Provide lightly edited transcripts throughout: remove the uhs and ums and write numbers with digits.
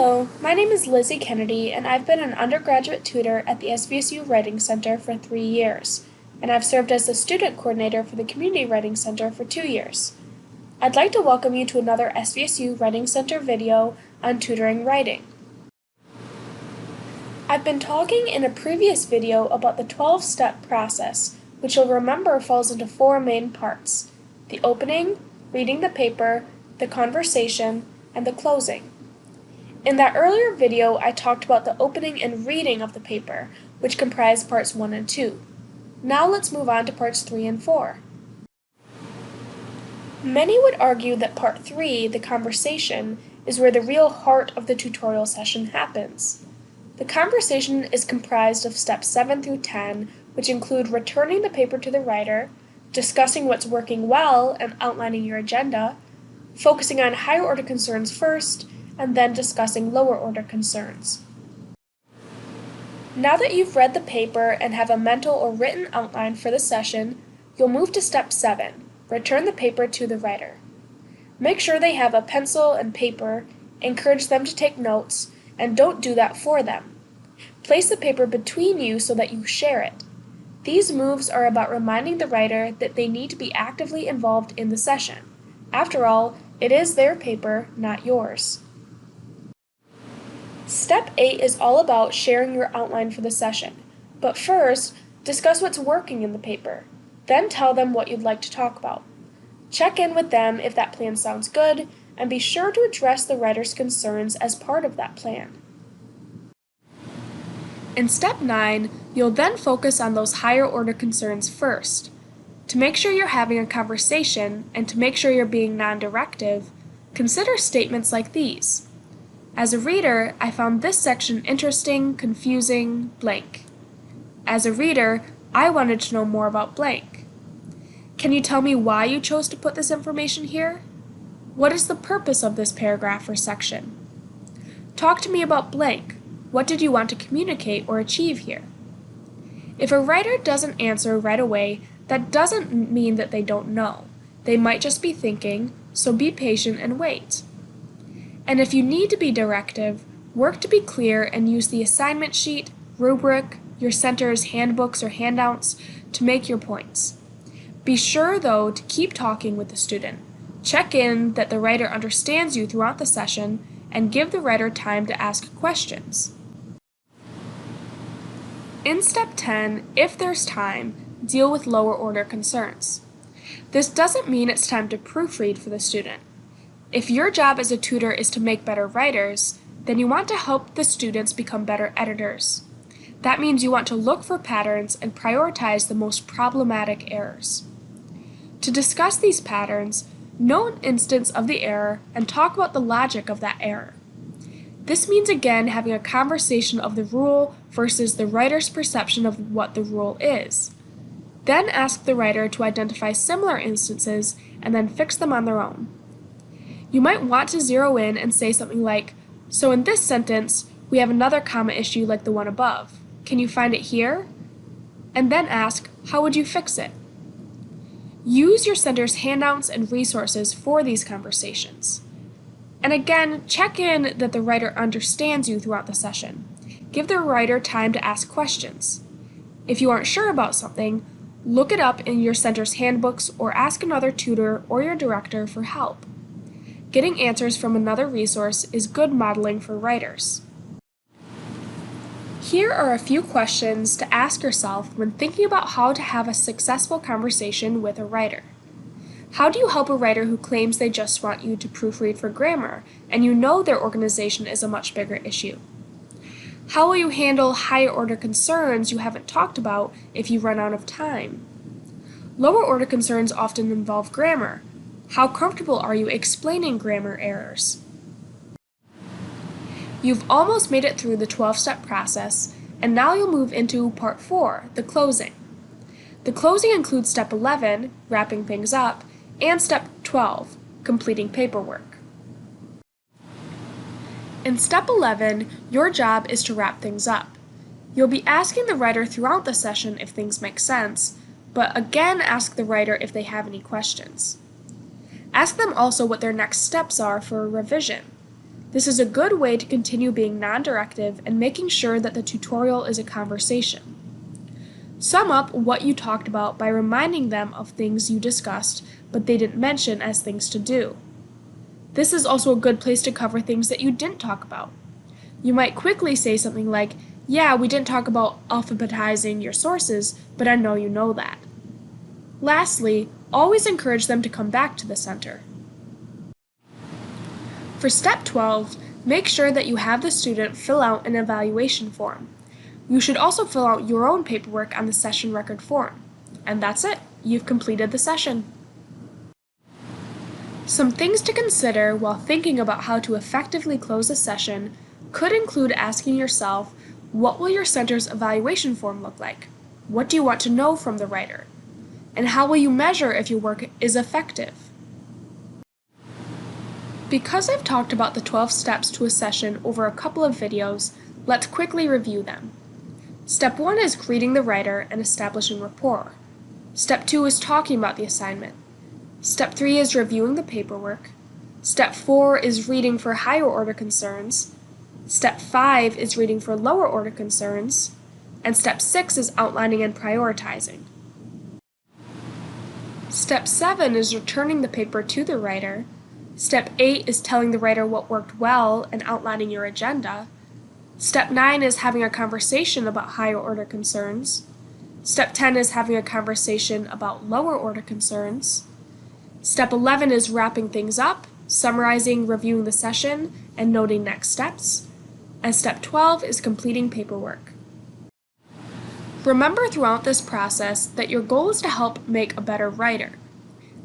Hello, my name is Lizzie Kennedy, and I've been an undergraduate tutor at the SVSU Writing Center for 3 years, and I've served as the student coordinator for the Community Writing Center for 2 years. I'd like to welcome you to another SVSU Writing Center video on tutoring writing. I've been talking in a previous video about the 12-step process, which you'll remember falls into 4 main parts: the opening, reading the paper, the conversation, and the closing. In that earlier video, I talked about the opening and reading of the paper, which comprise parts 1 and 2. Now let's move on to parts 3 and 4. Many would argue that part 3, the conversation, is where the real heart of the tutorial session happens. The conversation is comprised of steps 7 through 10, which include returning the paper to the writer, discussing what's working well and outlining your agenda, focusing on higher order concerns first, and then discussing lower order concerns. Now that you've read the paper and have a mental or written outline for the session, you'll move to step 7, return the paper to the writer. Make sure they have a pencil and paper, encourage them to take notes, and don't do that for them. Place the paper between you so that you share it. These moves are about reminding the writer that they need to be actively involved in the session. After all, it is their paper, not yours. Step 8 is all about sharing your outline for the session. But first, discuss what's working in the paper. Then tell them what you'd like to talk about. Check in with them if that plan sounds good, and be sure to address the writer's concerns as part of that plan. In step 9, you'll then focus on those higher order concerns first. To make sure you're having a conversation, and to make sure you're being non-directive, consider statements like these. As a reader, I found this section interesting, confusing, blank. As a reader, I wanted to know more about blank. Can you tell me why you chose to put this information here? What is the purpose of this paragraph or section? Talk to me about blank. What did you want to communicate or achieve here? If a writer doesn't answer right away, that doesn't mean that they don't know. They might just be thinking, so be patient and wait. And if you need to be directive, work to be clear and use the assignment sheet, rubric, your center's handbooks or handouts to make your points. Be sure, though, to keep talking with the student. Check in that the writer understands you throughout the session and give the writer time to ask questions. In step 10, if there's time, deal with lower order concerns. This doesn't mean it's time to proofread for the student. If your job as a tutor is to make better writers, then you want to help the students become better editors. That means you want to look for patterns and prioritize the most problematic errors. To discuss these patterns, know an instance of the error and talk about the logic of that error. This means again having a conversation of the rule versus the writer's perception of what the rule is. Then ask the writer to identify similar instances and then fix them on their own. You might want to zero in and say something like, "So in this sentence, we have another comma issue like the one above. Can you find it here?" And then ask, how would you fix it? Use your center's handouts and resources for these conversations. And again, check in that the writer understands you throughout the session. Give the writer time to ask questions. If you aren't sure about something, look it up in your center's handbooks or ask another tutor or your director for help. Getting answers from another resource is good modeling for writers. Here are a few questions to ask yourself when thinking about how to have a successful conversation with a writer. How do you help a writer who claims they just want you to proofread for grammar, and you know their organization is a much bigger issue? How will you handle higher order concerns you haven't talked about if you run out of time? Lower order concerns often involve grammar. How comfortable are you explaining grammar errors? You've almost made it through the 12-step process, and now you'll move into part 4, the closing. The closing includes step 11, wrapping things up, and step 12, completing paperwork. In step 11, your job is to wrap things up. You'll be asking the writer throughout the session if things make sense, but again ask the writer if they have any questions. Ask them also what their next steps are for a revision. This is a good way to continue being non-directive and making sure that the tutorial is a conversation. Sum up what you talked about by reminding them of things you discussed but they didn't mention as things to do. This is also a good place to cover things that you didn't talk about. You might quickly say something like, "Yeah, we didn't talk about alphabetizing your sources, but I know you know that." Lastly, always encourage them to come back to the center. For step 12, make sure that you have the student fill out an evaluation form. You should also fill out your own paperwork on the session record form. And that's it. You've completed the session. Some things to consider while thinking about how to effectively close a session could include asking yourself, what will your center's evaluation form look like? What do you want to know from the writer? And how will you measure if your work is effective? Because I've talked about the 12 steps to a session over a couple of videos, let's quickly review them. Step 1 is greeting the writer and establishing rapport. Step 2 is talking about the assignment. Step 3 is reviewing the paperwork. Step 4 is reading for higher order concerns. Step 5 is reading for lower order concerns. And Step 6 is outlining and prioritizing. Step 7 is returning the paper to the writer. Step 8 is telling the writer what worked well and outlining your agenda. Step 9 is having a conversation about higher order concerns. Step 10 is having a conversation about lower order concerns. Step 11 is wrapping things up, summarizing, reviewing the session, and noting next steps. And Step 12 is completing paperwork. Remember throughout this process that your goal is to help make a better writer.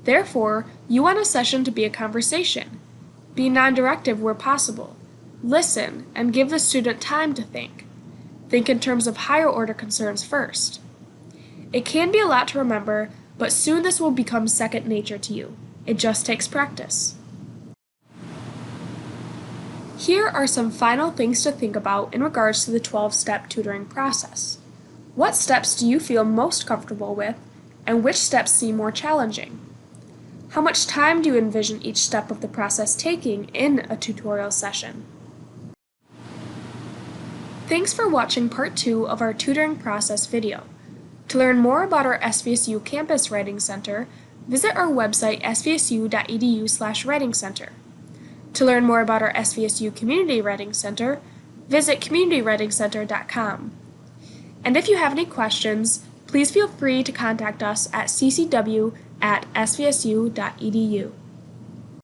Therefore, you want a session to be a conversation. Be non-directive where possible. Listen and give the student time to think. Think in terms of higher order concerns first. It can be a lot to remember, but soon this will become second nature to you. It just takes practice. Here are some final things to think about in regards to the 12-step tutoring process. What steps do you feel most comfortable with, and which steps seem more challenging? How much time do you envision each step of the process taking in a tutorial session? Thanks for watching part 2 of our tutoring process video. To learn more about our SVSU Campus Writing Center, visit our website svsu.edu/writing center. To learn more about our SVSU Community Writing Center, visit communitywritingcenter.com. And if you have any questions, please feel free to contact us at ccw@svsu.edu.